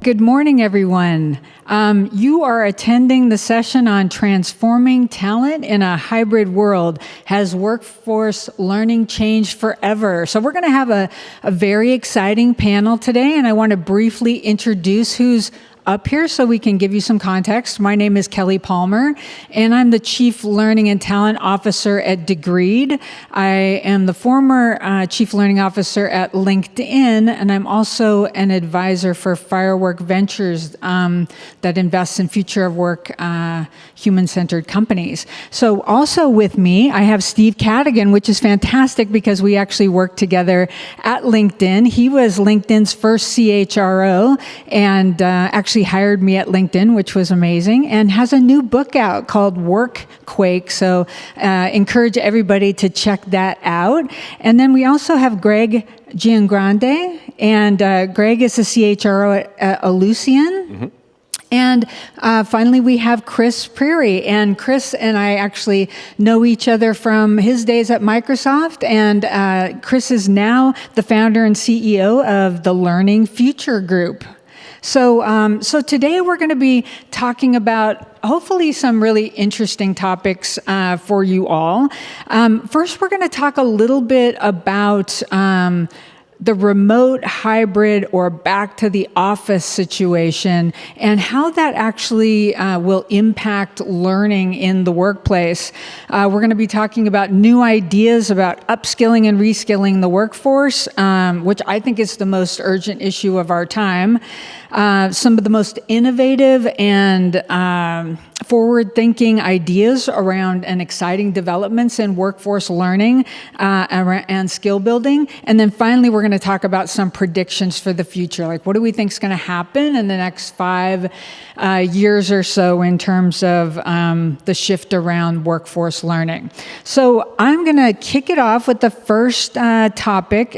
Good morning, everyone. You are attending the session on transforming talent in a hybrid world. Has workforce learning changed forever? So we're going to have a very exciting panel today, and I want to briefly introduce who's up here so we can give you some context. My name is Kelly Palmer, and I'm the Chief Learning and Talent Officer at Degreed. I am the former Chief Learning Officer at LinkedIn, and I'm also an advisor for Firework Ventures that invests in future of work, human-centered companies. So also with me, I have Steve Cadigan, which is fantastic because we actually worked together at LinkedIn. He was LinkedIn's first CHRO and actually hired me at LinkedIn, which was amazing, and has a new book out called Workquake. So encourage everybody to check that out. And then we also have Greg Giangrande, and Greg is the CHRO at Ellucian. Mm-hmm. And finally, we have Chris Prairie. And Chris and I actually know each other from his days at Microsoft. And Chris is now the founder and CEO of the Learning Future Group. So today we're going to be talking about hopefully some really interesting topics for you all. First, we're going to talk a little bit about the remote, hybrid, or back to the office situation and how that actually will impact learning in the workplace. We're going to be talking about new ideas about upskilling and reskilling the workforce, which I think is the most urgent issue of our time. Some of the most innovative and forward-thinking ideas around and exciting developments in workforce learning and skill building. And then finally, we're going to talk about some predictions for the future. Like, what do we think is going to happen in the next 5 years or so in terms of the shift around workforce learning? So I'm going to kick it off with the first topic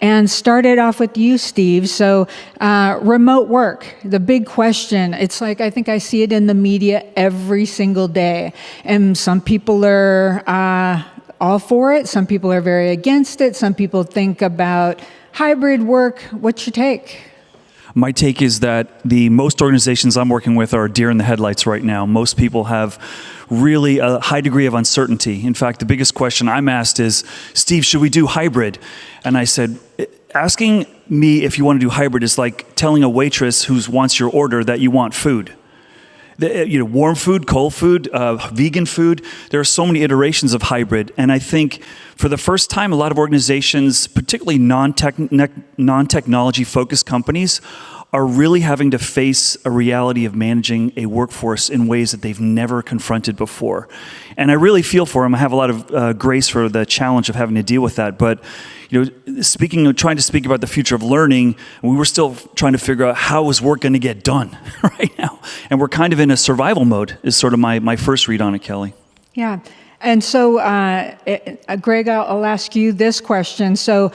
and start it off with you, Steve. So remote work, the big question. It's like, I think I see it in the media every single day. And some people are all for it. Some people are very against it. Some people think about hybrid work. What's your take? My take is that most organizations I'm working with are deer in the headlights right now. Most people have really a high degree of uncertainty. In fact, the biggest question I'm asked is, Steve, should we do hybrid? And I said, asking me if you want to do hybrid is like telling a waitress who wants your order that you want food. Warm food, cold food, vegan food. There are so many iterations of hybrid. And I think for the first time, a lot of organizations, particularly non-technology focused companies, are really having to face a reality of managing a workforce in ways that they've never confronted before. And I really feel for them. I have a lot of grace for the challenge of having to deal with that. But trying to speak about the future of learning, we were still trying to figure out how is work going to get done right now. And we're kind of in a survival mode is sort of my first read on it, Kelly. Yeah. And so, Greg, I'll ask you this question. So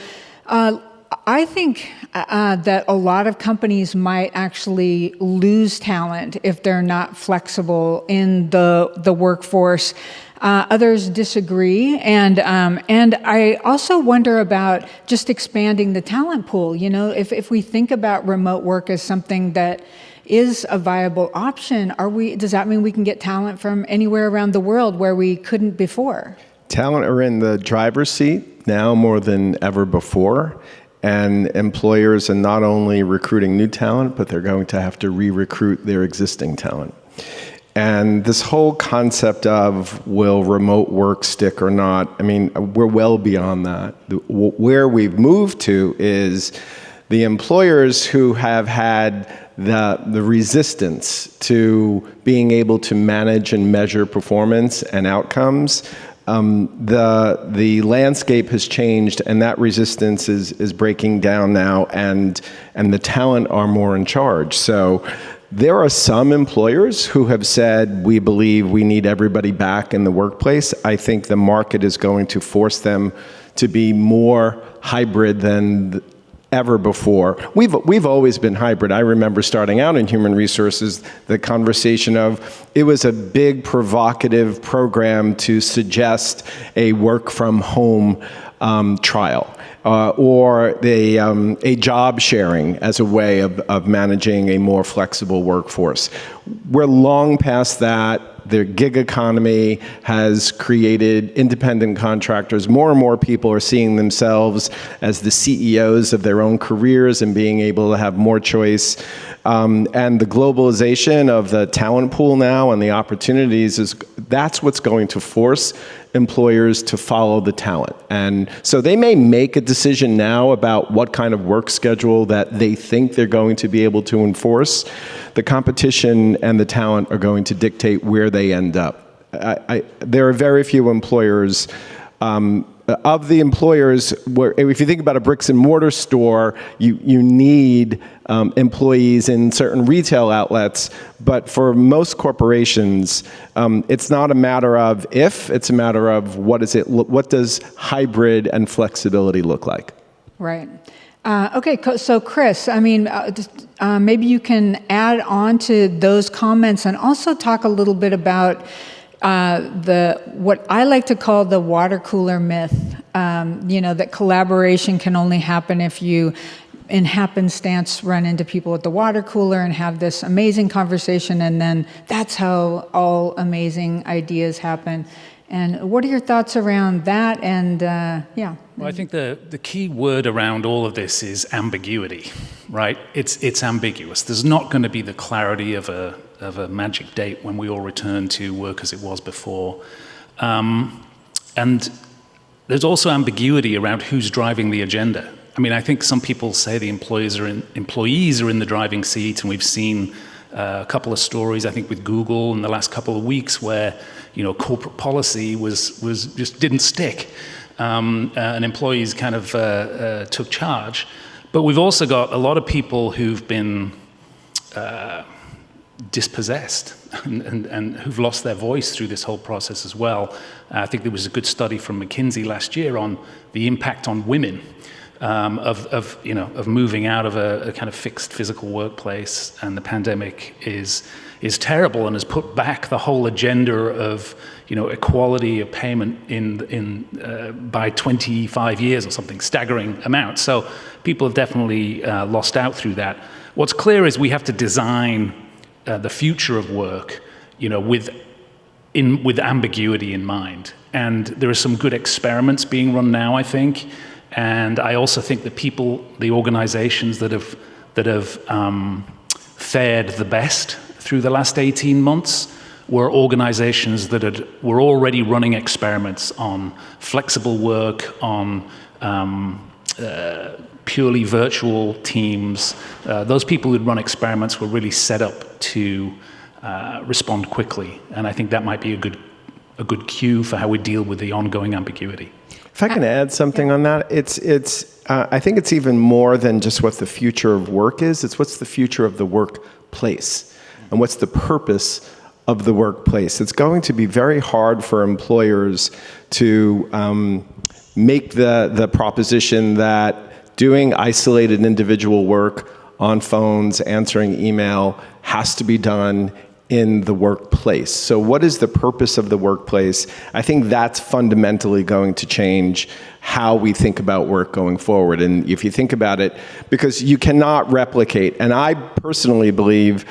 I think that a lot of companies might actually lose talent if they're not flexible in the workforce. Others disagree, and I also wonder about just expanding the talent pool. If we think about remote work as something that is a viable option, does that mean we can get talent from anywhere around the world where we couldn't before? Talent are in the driver's seat now more than ever before. And employers are not only recruiting new talent, but they're going to have to re-recruit their existing talent. And this whole concept of will remote work stick or not, I mean, we're well beyond that. Where we've moved to is the employers who have had the resistance to being able to manage and measure performance and outcomes. The landscape has changed, and that resistance is breaking down now, and the talent are more in charge. So there are some employers who have said, we believe we need everybody back in the workplace. I think the market is going to force them to be more hybrid than ever before. We've always been hybrid. I remember starting out in human resources, the conversation of it was a big provocative program to suggest a work from home trial. Or a job sharing as a way of managing a more flexible workforce. We're long past that. The gig economy has created independent contractors. More and more people are seeing themselves as the CEOs of their own careers and being able to have more choice. And the globalization of the talent pool now and the opportunities, that's what's going to force employers to follow the talent. And so they may make a decision now about what kind of work schedule that they think they're going to be able to enforce. The competition and the talent are going to dictate where they end up. There are very few employers of the employers, if you think about a bricks and mortar store, you need employees in certain retail outlets, but for most corporations, it's not a matter of if, it's a matter of what does hybrid and flexibility look like? Right. Okay, so Chris, I mean, maybe you can add on to those comments and also talk a little bit about what I like to call the water cooler myth, that collaboration can only happen if you, in happenstance, run into people at the water cooler and have this amazing conversation, and then that's how all amazing ideas happen. And what are your thoughts around that? And Well, I think the key word around all of this is ambiguity, right? It's ambiguous. There's not going to be the clarity of a magic date when we all return to work as it was before. And there's also ambiguity around who's driving the agenda. I mean, I think some people say the employees are in the driving seat, and we've seen a couple of stories, I think, with Google in the last couple of weeks where, corporate policy was just didn't stick, and employees kind of took charge. But we've also got a lot of people who've been dispossessed and who've lost their voice through this whole process as well. I think there was a good study from McKinsey last year on the impact on women of moving out of a kind of fixed physical workplace, and the pandemic is terrible and has put back the whole agenda of equality of payment by 25 years or something, staggering amount. So people have definitely lost out through that. What's clear is we have to design the future of work, with ambiguity in mind. And there are some good experiments being run now, I think. And I also think the organizations that have fared the best through the last 18 months were organizations that were already running experiments on flexible work, on purely virtual teams. Those people who'd run experiments were really set up to respond quickly. And I think that might be a good cue for how we deal with the ongoing ambiguity. If I can add something on that, I think it's even more than just what the future of work is. It's what's the future of the workplace, and what's the purpose of the workplace. It's going to be very hard for employers to make the proposition that doing isolated individual work on phones, answering email, has to be done in the workplace. So what is the purpose of the workplace? I think that's fundamentally going to change how we think about work going forward. And if you think about it, because you cannot replicate, and I personally believe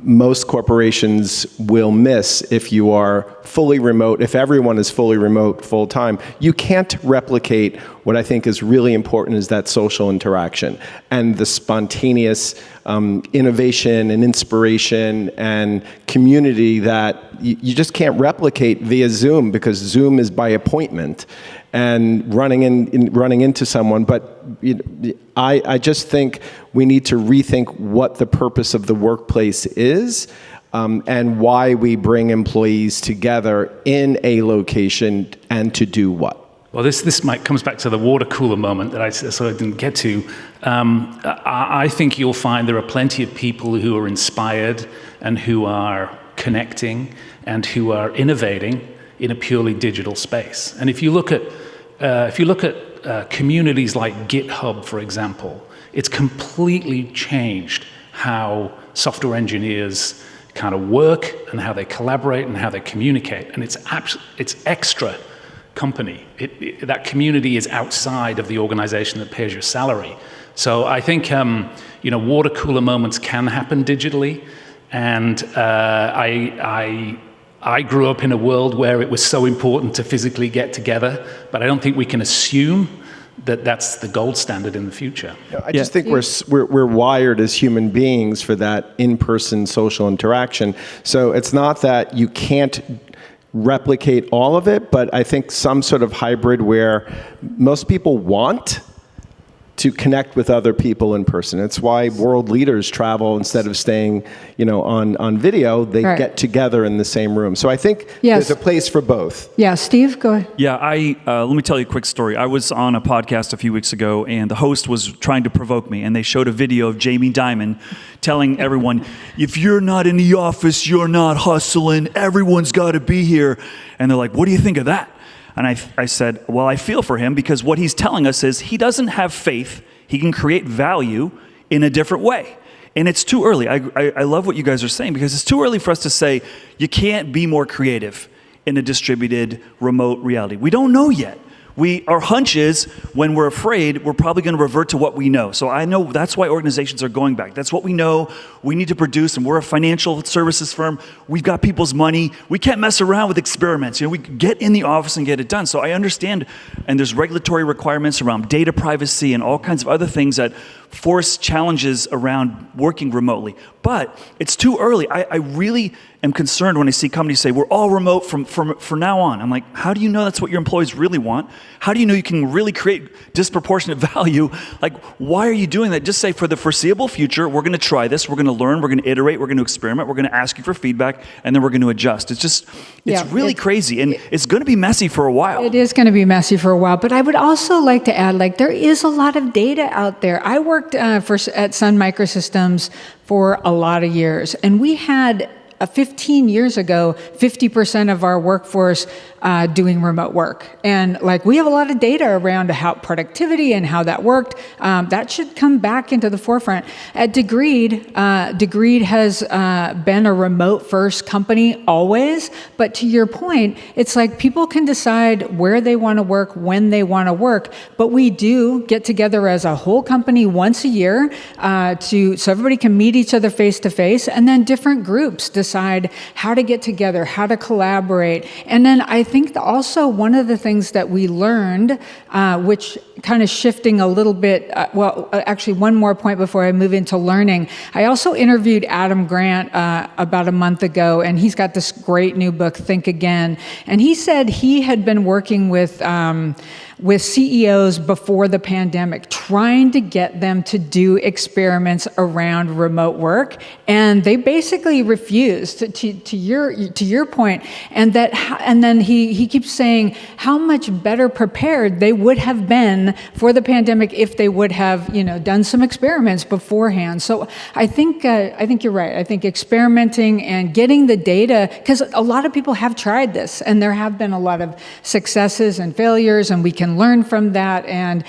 most corporations will miss if you are fully remote, if everyone is fully remote full time. You can't replicate what I think is really important, is that social interaction and the spontaneous innovation and inspiration and community that you just can't replicate via Zoom, because Zoom is by appointment and running into someone. But I just think we need to rethink what the purpose of the workplace is, and why we bring employees together in a location, and to do what. Well, this comes back to the water cooler moment that I sort of didn't get to. I think you'll find there are plenty of people who are inspired and who are connecting and who are innovating in a purely digital space. And if you look at if you look at communities like GitHub, for example, it's completely changed how software engineers kind of work and how they collaborate and how they communicate. And it's extra company. That community is outside of the organization that pays your salary. So I think water cooler moments can happen digitally, and I grew up in a world where it was so important to physically get together, but I don't think we can assume that that's the gold standard in the future. I just think we're wired as human beings for that in-person social interaction. So it's not that you can't replicate all of it, but I think some sort of hybrid where most people want to connect with other people in person. It's why world leaders travel instead of staying, on video. They get together in the same room. So I think there's a place for both. Yeah, Steve, go ahead. Yeah, let me tell you a quick story. I was on a podcast a few weeks ago, and the host was trying to provoke me, and they showed a video of Jamie Dimon telling everyone, if you're not in the office, you're not hustling. Everyone's got to be here. And they're like, what do you think of that? And I said, well, I feel for him, because what he's telling us is he doesn't have faith he can create value in a different way. And it's too early. I love what you guys are saying, because it's too early for us to say you can't be more creative in a distributed remote reality. We don't know yet. Our hunch is when we're afraid, we're probably going to revert to what we know. So I know that's why organizations are going back. That's what we know we need to produce, and we're a financial services firm. We've got people's money. We can't mess around with experiments. We get in the office and get it done. So I understand, and there's regulatory requirements around data privacy and all kinds of other things that force challenges around working remotely. But it's too early. I really am concerned when I see companies say, we're all remote from now on. I'm like, how do you know that's what your employees really want? How do you know you can really create disproportionate value? Like, why are you doing that? Just say, for the foreseeable future, we're going to try this, we're going to learn, we're going to iterate, we're going to experiment, we're going to ask you for feedback, and then we're going to adjust. It's really crazy, and it's going to be messy for a while. It is going to be messy for a while, but I would also like to add, there is a lot of data out there. I worked at Sun Microsystems for a lot of years, and we had 15 years ago, 50% of our workforce doing remote work. And we have a lot of data around how productivity and how that worked. That should come back into the forefront. At Degreed, Degreed has been a remote first company always, but to your point, it's people can decide where they want to work, when they want to work, but we do get together as a whole company once a year so everybody can meet each other face to face, and then different groups decide how to get together, how to collaborate. And then I think also one of the things that we learned, which kind of shifting a little bit, actually one more point before I move into learning. I also interviewed Adam Grant about a month ago, and he's got this great new book, Think Again. And he said he had been working with CEOs before the pandemic, trying to get them to do experiments around remote work, and they basically refused. To your point, and then he keeps saying how much better prepared they would have been for the pandemic if they would have done some experiments beforehand. So I think you're right. I think experimenting and getting the data, because a lot of people have tried this, and there have been a lot of successes and failures, and we can learn from that. And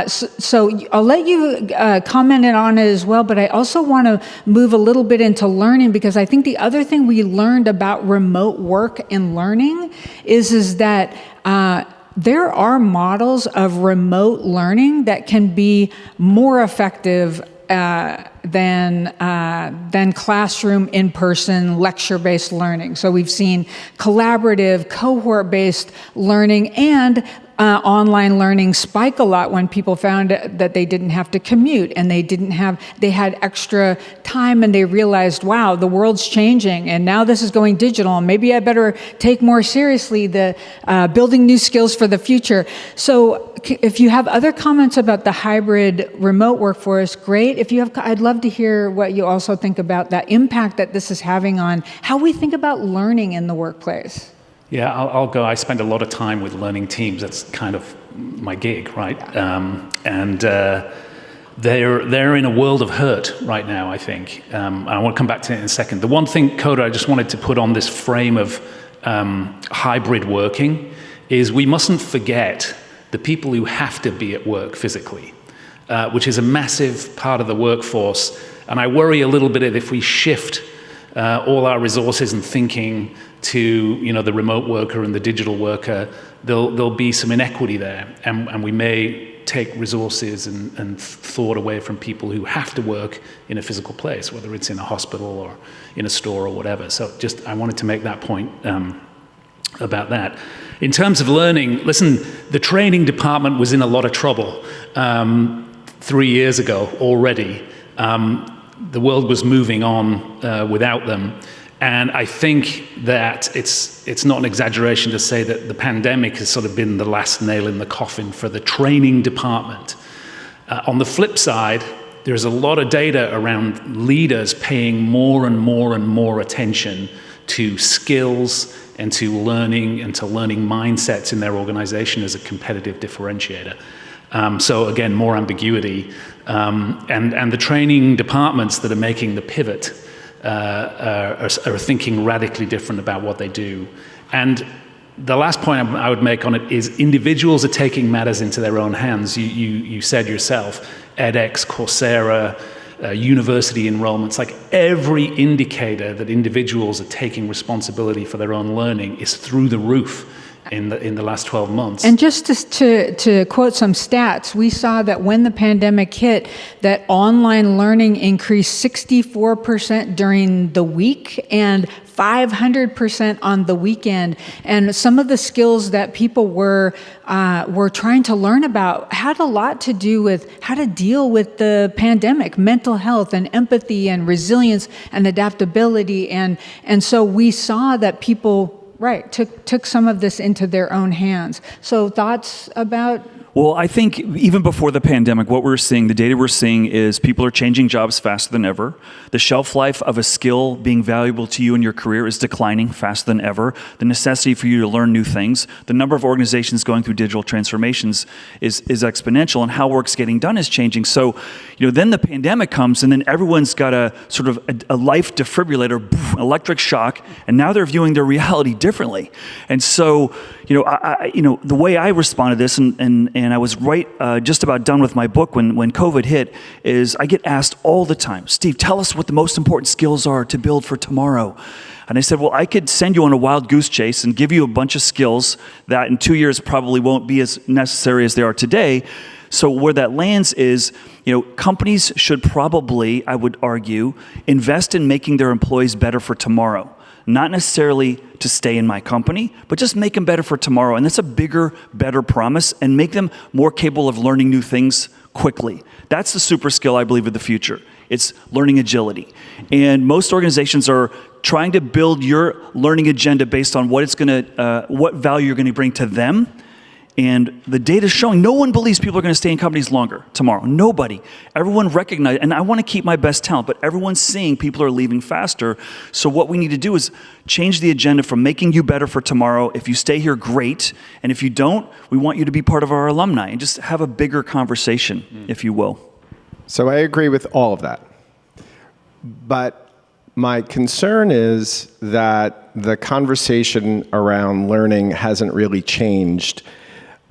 so I'll let you comment on it as well, but I also want to move a little bit into learning, because I think the other thing we learned about remote work and learning is that there are models of remote learning that can be more effective than classroom, in-person, lecture-based learning. So we've seen collaborative, cohort-based learning and online learning spike a lot when people found that they didn't have to commute, and they had extra time, and they realized, wow, the world's changing, and now this is going digital, and maybe I better take more seriously the building new skills for the future. So if you have other comments about the hybrid remote workforce, great. I'd love to hear what you also think about that impact that this is having on how we think about learning in the workplace. Yeah, I'll go. I spend a lot of time with learning teams. That's kind of my gig, right? And they're in a world of hurt right now, I think. I want to come back to it in a second. The one thing, Coda, I just wanted to put on this frame of hybrid working is we mustn't forget the people who have to be at work physically, which is a massive part of the workforce. And I worry a little bit if we shift all our resources and thinking to the remote worker and the digital worker, there'll be some inequity there, and we may take resources and thought away from people who have to work in a physical place, whether it's in a hospital or in a store or whatever. So I wanted to make that point about that. In terms of learning, listen, the training department was in a lot of trouble 3 years ago already. The world was moving on without them. And I think that it's not an exaggeration to say that the pandemic has sort of been the last nail in the coffin for the training department. On the flip side, there's a lot of data around leaders paying more and more and more attention to skills and to learning mindsets in their organization as a competitive differentiator. So again, more ambiguity. And the training departments that are making the pivot are thinking radically different about what they do. And the last point I would make on it is individuals are taking matters into their own hands. You said yourself, edX, Coursera, university enrollments, like every indicator that individuals are taking responsibility for their own learning is through the roof in the last 12 months. And just to quote some stats, we saw that when the pandemic hit, that online learning increased 64% during the week and 500% on the weekend. And some of the skills that people were trying to learn about had a lot to do with how to deal with the pandemic, mental health and empathy and resilience and adaptability. And so we saw that people took some of this into their own hands. So thoughts about? Well, I think even before the pandemic, what we're seeing, the data we're seeing is people are changing jobs faster than ever. The shelf life of a skill being valuable to you in your career is declining faster than ever. The necessity for you to learn new things, the number of organizations going through digital transformations is exponential, and how work's getting done is changing. So, then the pandemic comes, and then everyone's got a sort of a life defibrillator, electric shock, and now they're viewing their reality differently. And so, the way I responded to this, and I was just about done with my book when COVID hit, is I get asked all the time, Steve, tell us what the most important skills are to build for tomorrow. And I said, well, I could send you on a wild goose chase and give you a bunch of skills that in 2 years probably won't be as necessary as they are today. So where that lands is, companies should probably, I would argue, invest in making their employees better for tomorrow. Not necessarily to stay in my company, but just make them better for tomorrow. And that's a bigger, better promise, and make them more capable of learning new things quickly. That's the super skill I believe of the future. It's learning agility. And most organizations are trying to build your learning agenda based on what value you're going to bring to them. And the data is showing no one believes people are going to stay in companies longer tomorrow. Nobody. Everyone recognizes, and I want to keep my best talent, but everyone's seeing people are leaving faster. So what we need to do is change the agenda from making you better for tomorrow. If you stay here, great. And if you don't, we want you to be part of our alumni and just have a bigger conversation, if you will. So I agree with all of that. But my concern is that the conversation around learning hasn't really changed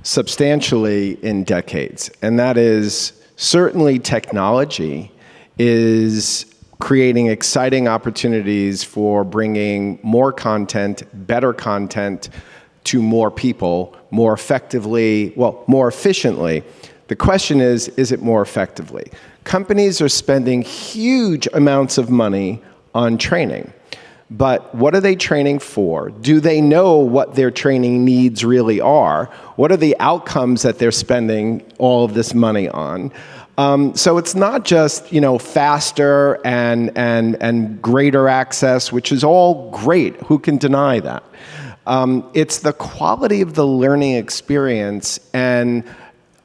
substantially in decades. And that is, certainly technology is creating exciting opportunities for bringing more content, better content to more people, more effectively, more efficiently. The question is it more effectively? Companies are spending huge amounts of money on training. But what are they training for? Do they know what their training needs really are? What are the outcomes that they're spending all of this money on? So it's not just faster and greater access, which is all great. Who can deny that? It's the quality of the learning experience and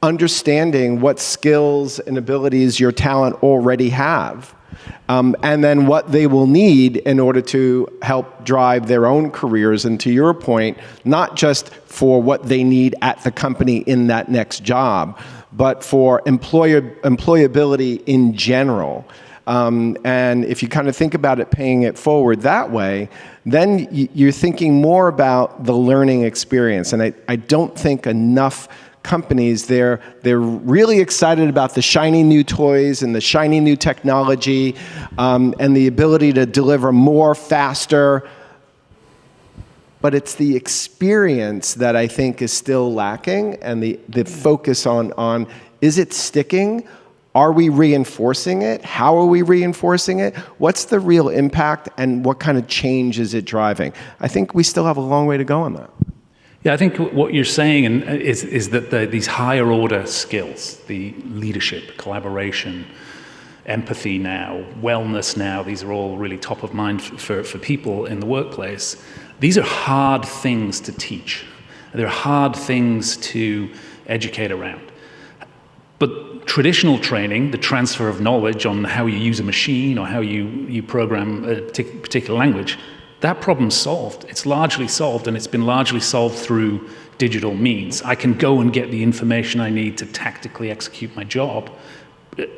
understanding what skills and abilities your talent already have. And then what they will need in order to help drive their own careers. And to your point, not just for what they need at the company in that next job, but for employability in general. And if you kind of think about it, paying it forward that way, then you're thinking more about the learning experience. And I don't think enough companies, they're really excited about the shiny new toys and the shiny new technology, and the ability to deliver more faster. But it's the experience that I think is still lacking, and the focus on is it sticking? Are we reinforcing it? How are we reinforcing it? What's the real impact, and what kind of change is it driving? I think we still have a long way to go on that. Yeah, I think what you're saying is that these higher order skills, the leadership, collaboration, empathy now, wellness now, these are all really top of mind for people in the workplace. These are hard things to teach. They're hard things to educate around. But traditional training, the transfer of knowledge on how you use a machine or how you program a particular language, that problem's solved. It's largely solved, and it's been largely solved through digital means. I can go and get the information I need to tactically execute my job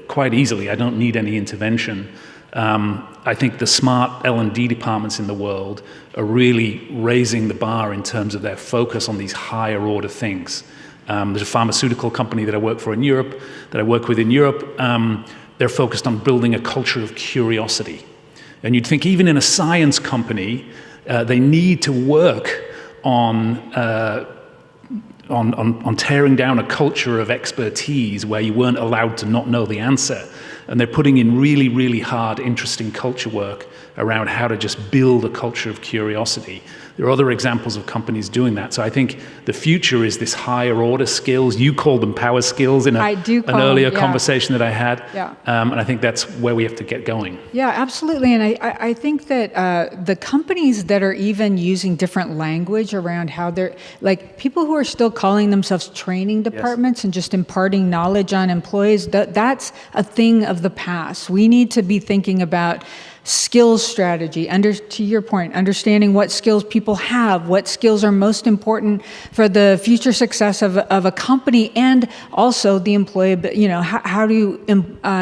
quite easily. I don't need any intervention. I think the smart L&D departments in the world are really raising the bar in terms of their focus on these higher order things. There's a pharmaceutical company that I work with in Europe. They're focused on building a culture of curiosity. And you'd think even in a science company, they need to work on tearing down a culture of expertise where you weren't allowed to not know the answer. And they're putting in really, really hard, interesting culture work around how to just build a culture of curiosity. There are other examples of companies doing that. So I think the future is this higher order skills. You called them power skills in an earlier conversation that I had. Yeah. And I think that's where we have to get going. Yeah, absolutely. And I think that the companies that are even using different language around how they're, like people who are still calling themselves training departments and just imparting knowledge on employees, that's a thing of the past. We need to be thinking about skills strategy, to your point, understanding what skills people have, what skills are most important for the future success of a company, and also the employee, how do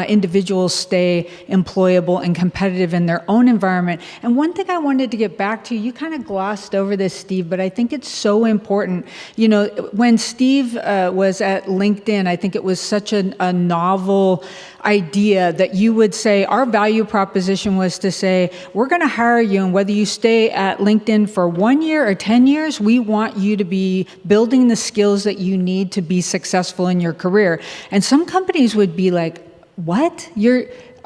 individuals stay employable and competitive in their own environment. And one thing I wanted to get back to, you kind of glossed over this, Steve, but I think it's so important. When Steve was at LinkedIn, I think it was such a novel idea that you would say, our value proposition was to say, we're going to hire you, and whether you stay at LinkedIn for 1 year or 10 years, we want you to be building the skills that you need to be successful in your career. And some companies would be like, what?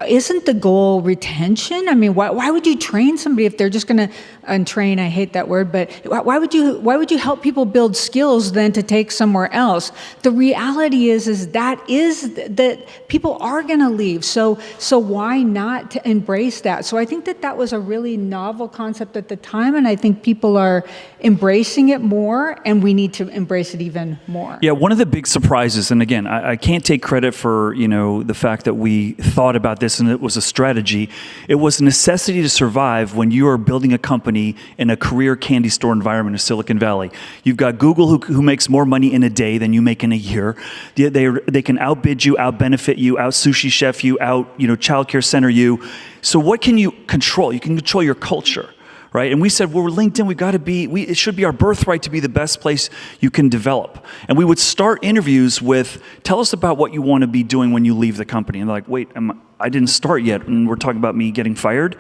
Isn't the goal retention? I mean, why would you train somebody if they're just going to untrain? I hate that word, but why would you help people build skills then to take somewhere else? The reality is that people are going to leave. So why not to embrace that? So I think that was a really novel concept at the time, and I think people are embracing it more, and we need to embrace it even more. Yeah, one of the big surprises, and again, I can't take credit for the fact that we thought about this and it was a strategy. It was a necessity to survive when you are building a company in a career candy store environment of Silicon Valley. You've got Google who makes more money in a day than you make in a year. They can outbid you, outbenefit you, out sushi chef you, out childcare center you. So what can you control? You can control your culture. Right? And we said, well, we're LinkedIn, it should be our birthright to be the best place you can develop. And we would start interviews with, tell us about what you want to be doing when you leave the company. And they're like, wait, I didn't start yet, and we're talking about me getting fired.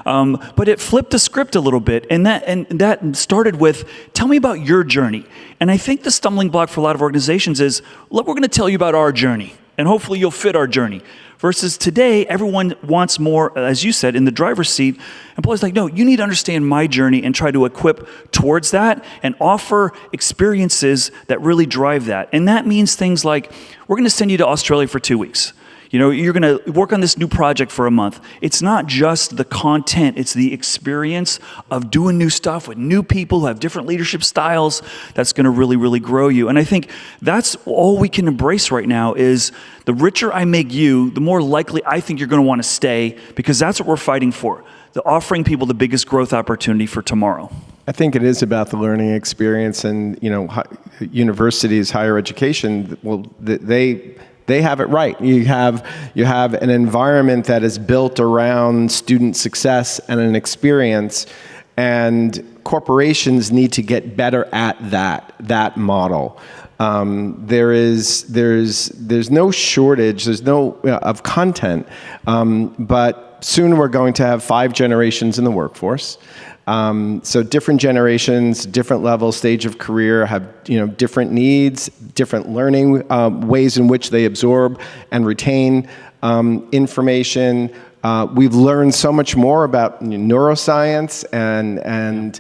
But it flipped the script a little bit, and that started with, tell me about your journey. And I think the stumbling block for a lot of organizations is, look, we're going to tell you about our journey, and hopefully you'll fit our journey. Versus today, everyone wants more, as you said, in the driver's seat. Employees are like, no, you need to understand my journey and try to equip towards that and offer experiences that really drive that. And that means things like, we're going to send you to Australia for 2 weeks. You're going to work on this new project for a month. It's not just the content, it's the experience of doing new stuff with new people who have different leadership styles that's going to really, really grow you. And I think that's all we can embrace right now is the richer I make you, the more likely I think you're going to want to stay, because that's what we're fighting for. The offering people the biggest growth opportunity for tomorrow. I think it is about the learning experience, and universities, higher education, well, they have it right. You have an environment that is built around student success and an experience, and corporations need to get better at that model. There's no shortage. There's no of content, but soon we're going to have 5 generations in the workforce. So different generations, different levels, stage of career, have different needs, different learning ways in which they absorb and retain information. We've learned so much more about neuroscience, and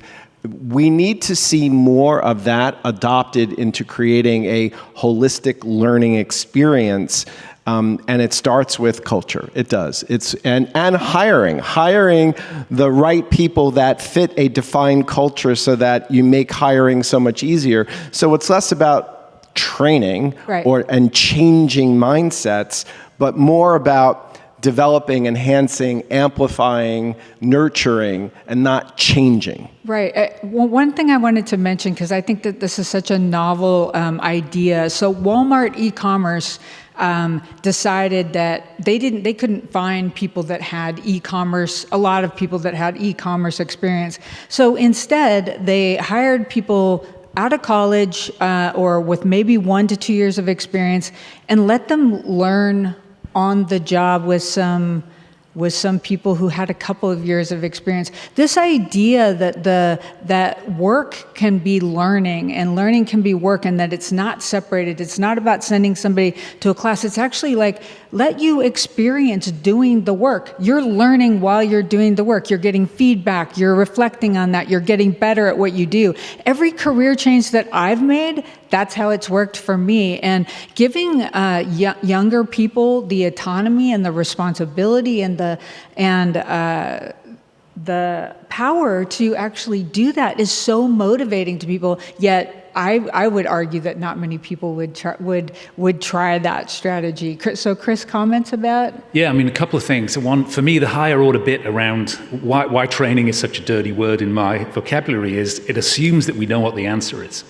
we need to see more of that adopted into creating a holistic learning experience. And it starts with culture. It does. And hiring the right people that fit a defined culture so that you make hiring so much easier. So it's less about training and changing mindsets, but more about developing, enhancing, amplifying, nurturing, and not changing. Right. Well, one thing I wanted to mention, because I think that this is such a novel idea. So Walmart e-commerce decided that they couldn't find people that had a lot of people that had e-commerce experience. So instead, they hired people out of college or with maybe 1 to 2 years of experience and let them learn on the job with some people who had a couple of years of experience. This idea that work can be learning and learning can be work, and that it's not separated. It's not about sending somebody to a class. It's actually like, let you experience doing the work. You're learning while you're doing the work. You're getting feedback. You're reflecting on that. You're getting better at what you do. Every career change that I've made, that's how it's worked for me. And giving younger people the autonomy and the responsibility and the power to actually do that is so motivating to people. Yet I would argue that not many people would try that strategy. So Chris, comments about? Yeah, I mean, a couple of things. One, for me, the higher order bit around why training is such a dirty word in my vocabulary is it assumes that we know what the answer is.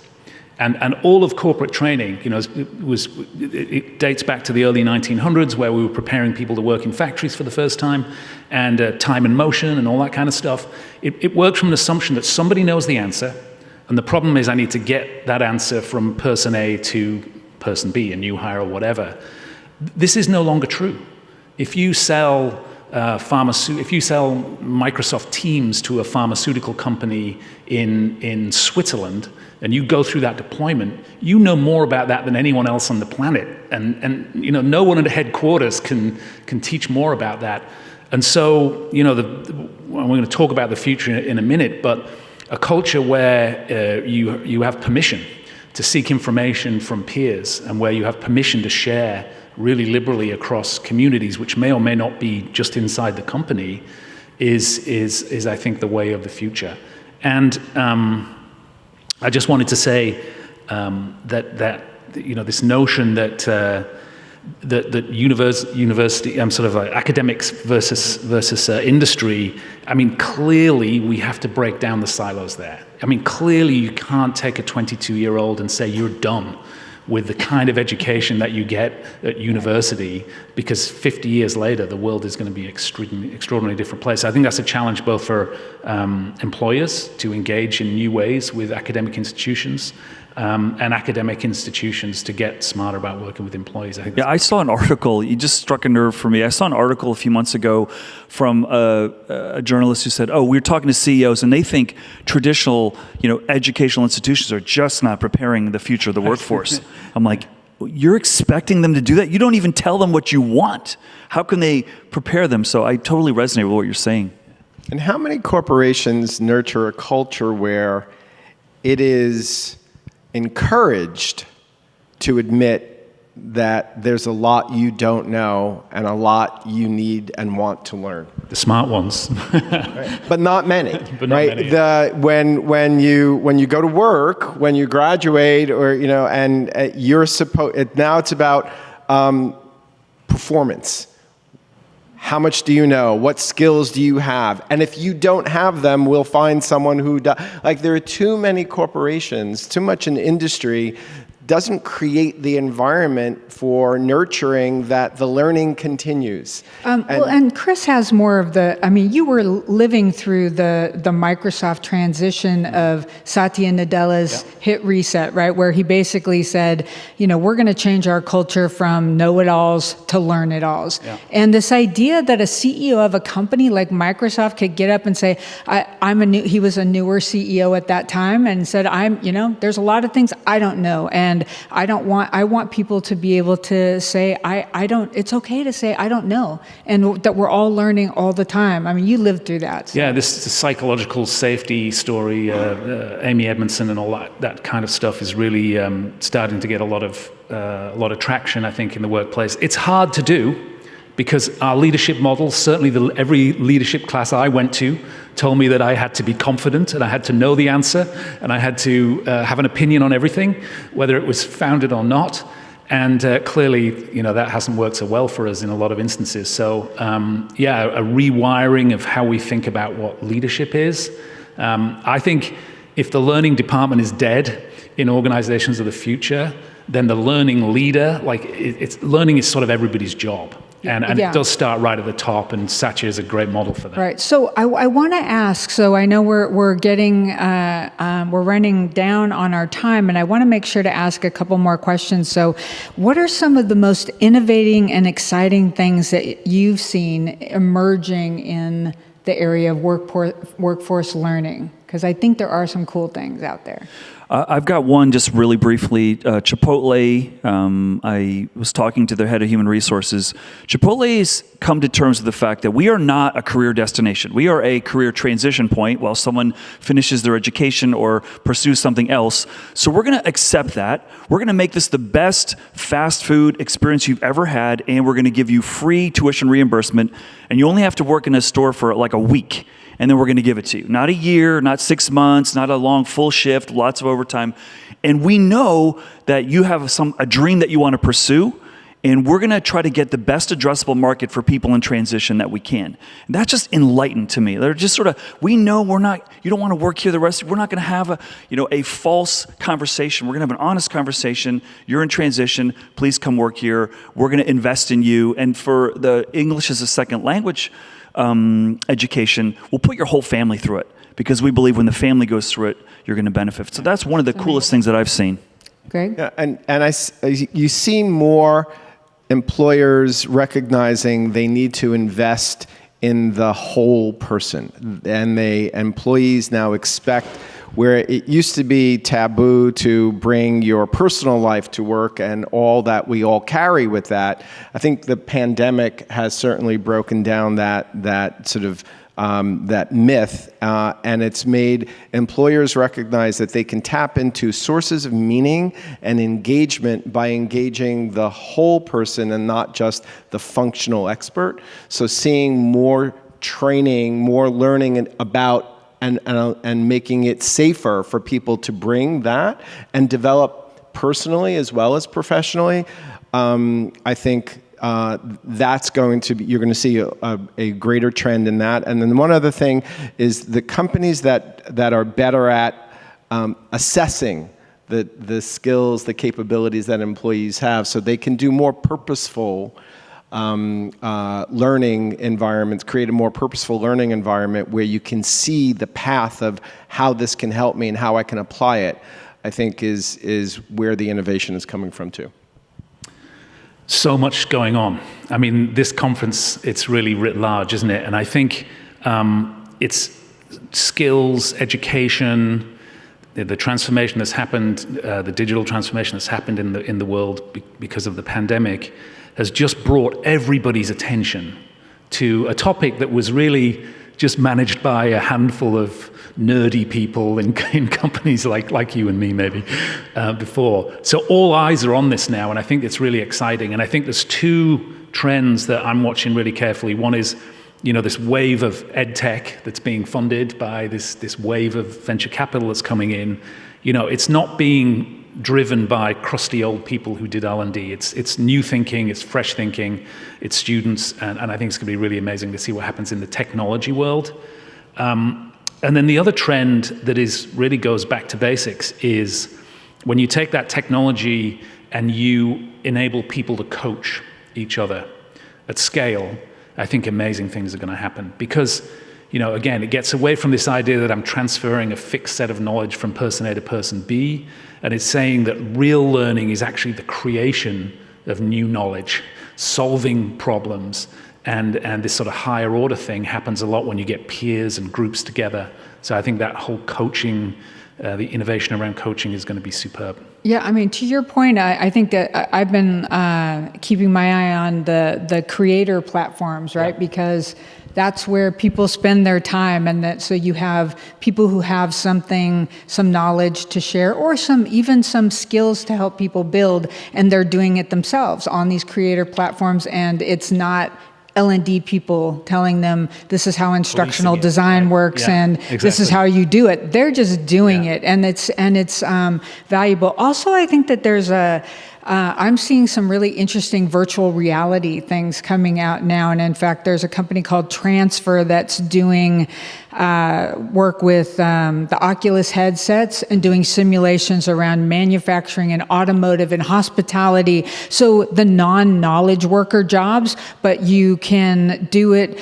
And all of corporate training, it dates back to the early 1900s, where we were preparing people to work in factories for the first time, and time and motion and all that kind of stuff. It works from an assumption that somebody knows the answer, and the problem is I need to get that answer from person A to person B, a new hire or whatever. This is no longer true. If you sell Microsoft Teams to a pharmaceutical company in Switzerland, and you go through that deployment, you know more about that than anyone else on the planet. And no one at the headquarters can teach more about that. And so, we're going to talk about the future in a minute, but a culture where you have permission to seek information from peers, and where you have permission to share really liberally across communities, which may or may not be just inside the company, is I think the way of the future. And I just wanted to say that this notion that university, sort of academics versus industry. I mean, clearly we have to break down the silos there. I mean, clearly you can't take a 22-year-old and say you're done with the kind of education that you get at university, because 50 years later, the world is going to be extraordinarily different place. I think that's a challenge both for employers to engage in new ways with academic institutions, and academic institutions to get smarter about working with employees. I saw an article, you just struck a nerve for me. I saw an article a few months ago from a journalist who said, we're talking to CEOs and they think traditional, educational institutions are just not preparing the future of the workforce. I'm like, you're expecting them to do that? You don't even tell them what you want. How can they prepare them? So I totally resonate with what you're saying. And how many corporations nurture a culture where it is encouraged to admit that there's a lot you don't know and a lot you need and want to learn? The smart ones. Right. But not many. But not right? many, yeah. When you go to work, when you graduate, or and you're supposed, now it's about performance. How much do you know? What skills do you have? And if you don't have them, we'll find someone who does. Like, there are too many corporations, too much in industry doesn't create the environment for nurturing that the learning continues. And Chris has more of you were living through the Microsoft transition of Satya Nadella's hit reset, right? Where he basically said, we're going to change our culture from know-it-alls to learn-it-alls. Yeah. And this idea that a CEO of a company like Microsoft could get up and say, he was a newer CEO at that time and said, there's a lot of things I don't know. And I want people to be able to say, it's okay to say, I don't know. And that we're all learning all the time. You lived through that. So. Yeah, this psychological safety story, Amy Edmondson and all that kind of stuff is really starting to get a lot of traction, I think, in the workplace. It's hard to do because our leadership model, certainly every leadership class I went to, told me that I had to be confident and I had to know the answer and I had to have an opinion on everything, whether it was founded or not. And clearly, that hasn't worked so well for us in a lot of instances. So, a rewiring of how we think about what leadership is. I think if the learning department is dead in organizations of the future, then the learning leader, learning is sort of everybody's job. And it does start right at the top, and Satya is a great model for that. Right. So I want to ask. So I know we're running down on our time, and I want to make sure to ask a couple more questions. So, what are some of the most innovating and exciting things that you've seen emerging in the area of workforce learning? Because I think there are some cool things out there. I've got one just really briefly. Chipotle, I was talking to their head of human resources. Chipotle's come to terms with the fact that we are not a career destination. We are a career transition point while someone finishes their education or pursues something else. So we're going to accept that. We're going to make this the best fast food experience you've ever had, and we're going to give you free tuition reimbursement, and you only have to work in a store for like a week. And then we're going to give it to you. Not a year, not 6 months, not a long full shift, lots of overtime. And we know that you have a dream that you want to pursue, and we're going to try to get the best addressable market for people in transition that we can. And that's just enlightened to me. They're just sort of, we know you don't want to work here the rest, we're not going to have a false conversation. We're going to have an honest conversation. You're in transition, please come work here. We're going to invest in you. And for the English as a second language education, we'll put your whole family through it because we believe when the family goes through it, you're going to benefit. So that's one of the coolest things that I've seen. Greg? Yeah, and you see more employers recognizing they need to invest in the whole person, and employees now expect, where it used to be taboo to bring your personal life to work and all that we all carry with that. I think the pandemic has certainly broken down that sort of that myth, and it's made employers recognize that they can tap into sources of meaning and engagement by engaging the whole person and not just the functional expert. So seeing more training, more learning about and making it safer for people to bring that and develop personally as well as professionally, I think that's going to be, you're going to see a greater trend in that. And then one other thing is the companies that are better at assessing the skills, the capabilities that employees have, so they can do more purposeful learning environments, create a more purposeful learning environment where you can see the path of how this can help me and how I can apply it, I think is where the innovation is coming from too. So much going on. I mean, this conference, it's really writ large, isn't it? And I think it's skills, education, the transformation that's happened, the digital transformation that's happened in the world because of the pandemic has just brought everybody's attention to a topic that was really just managed by a handful of nerdy people in companies like you and me maybe before. So all eyes are on this now, and I think it's really exciting. And I think there's two trends that I'm watching really carefully. One is, this wave of ed tech that's being funded by this wave of venture capital that's coming in. It's not being driven by crusty old people who did R&D. It's new thinking, it's fresh thinking, it's students, and I think it's going to be really amazing to see what happens in the technology world. And then the other trend that really goes back to basics is when you take that technology and you enable people to coach each other at scale, I think amazing things are going to happen. Because, again, it gets away from this idea that I'm transferring a fixed set of knowledge from person A to person B, and it's saying that real learning is actually the creation of new knowledge, solving problems, and this sort of higher order thing happens a lot when you get peers and groups together. So I think that whole coaching, the innovation around coaching is going to be superb. Yeah, I mean, to your point, I think that I've been keeping my eye on the creator platforms, right? Yeah. Because that's where people spend their time, and so you have people who have some knowledge to share, or even some skills to help people build, and they're doing it themselves on these creator platforms, and it's not L&D people telling them this is how instructional design works, and this is how you do it. They're just doing it, and it's valuable. Also, I think that there's I'm seeing some really interesting virtual reality things coming out now, and in fact, there's a company called Transfer that's doing work with the Oculus headsets and doing simulations around manufacturing and automotive and hospitality. So the non-knowledge worker jobs, but you can do it.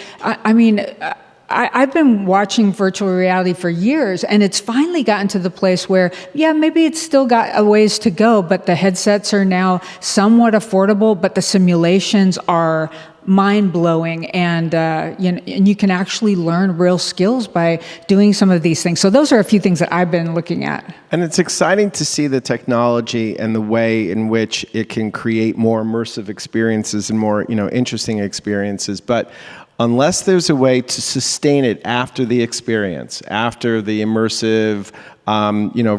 I've been watching virtual reality for years, and it's finally gotten to the place where, maybe it's still got a ways to go, but the headsets are now somewhat affordable, but the simulations are mind-blowing, and you can actually learn real skills by doing some of these things. So those are a few things that I've been looking at. And it's exciting to see the technology and the way in which it can create more immersive experiences and more, interesting experiences. But unless there's a way to sustain it after the experience, after the immersive,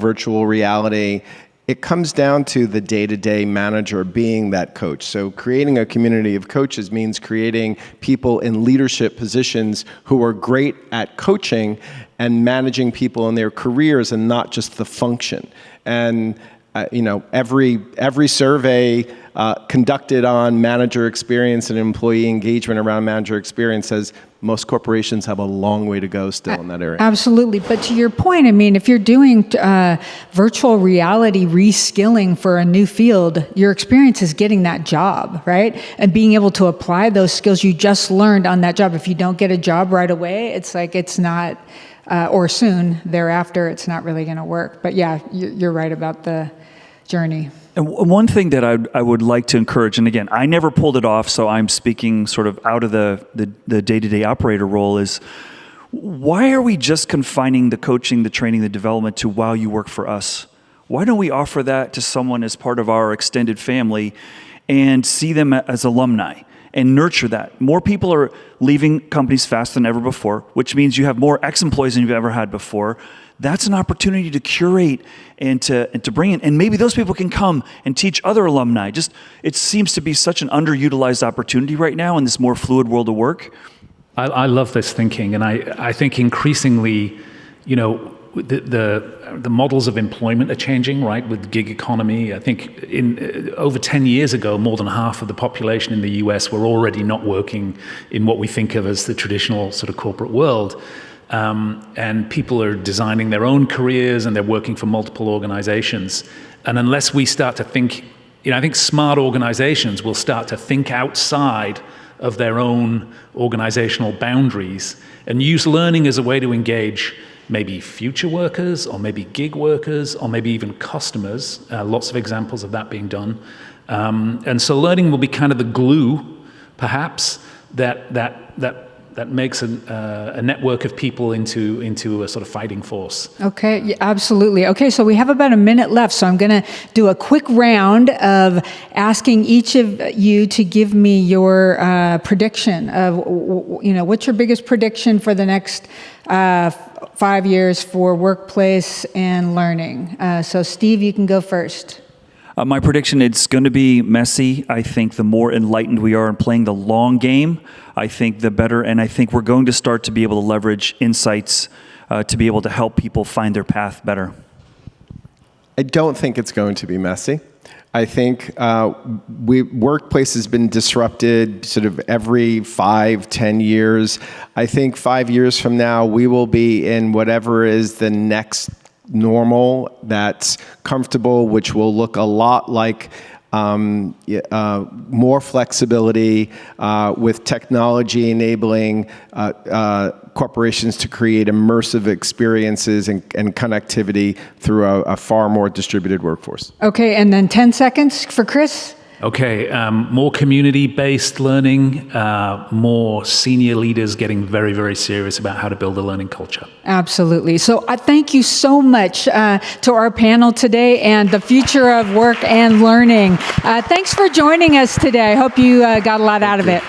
virtual reality, it comes down to the day-to-day manager being that coach. So creating a community of coaches means creating people in leadership positions who are great at coaching and managing people in their careers and not just the function. And every survey conducted on manager experience and employee engagement around manager experience says most corporations have a long way to go still in that area. Absolutely. But to your point, if you're doing virtual reality reskilling for a new field, your experience is getting that job, right? And being able to apply those skills you just learned on that job. If you don't get a job right away, it's like it's not, or soon thereafter, it's not really going to work. But yeah, you're right about the journey. And one thing that I would like to encourage, and again, I never pulled it off, so I'm speaking sort of out of the day-to-day operator role, is why are we just confining the coaching, the training, the development to while you work for us? Why don't we offer that to someone as part of our extended family and see them as alumni and nurture that? More people are leaving companies faster than ever before, which means you have more ex-employees than you've ever had before. That's an opportunity to curate and to bring in, and maybe those people can come and teach other alumni. It seems to be such an underutilized opportunity right now in this more fluid world of work. I love this thinking, and I think increasingly, the models of employment are changing, right, with gig economy. I think over 10 years ago, more than half of the population in the US were already not working in what we think of as the traditional sort of corporate world. And people are designing their own careers, and they're working for multiple organizations. And unless we start to think, I think smart organizations will start to think outside of their own organizational boundaries and use learning as a way to engage maybe future workers, or maybe gig workers, or maybe even customers. Lots of examples of that being done. And so learning will be kind of the glue, perhaps, that makes a network of people into a sort of fighting force. Okay, yeah, absolutely. Okay, so we have about a minute left, so I'm going to do a quick round of asking each of you to give me your prediction of, what's your biggest prediction for the next 5 years for workplace and learning. So Steve, you can go first. My prediction, it's going to be messy. I think the more enlightened we are in playing the long game, I think the better, and I think we're going to start to be able to leverage insights to be able to help people find their path better. I don't think it's going to be messy. I think workplace has been disrupted sort of every 5-10 years. I think 5 years from now, we will be in whatever is the next normal, that's comfortable, which will look a lot like more flexibility with technology enabling corporations to create immersive experiences and connectivity through a far more distributed workforce. Okay, and then 10 seconds for Chris. Okay, more community-based learning, more senior leaders getting very, very serious about how to build a learning culture. Absolutely. So I thank you so much to our panel today and the future of work and learning. Thanks for joining us today. I hope you got a lot out of it.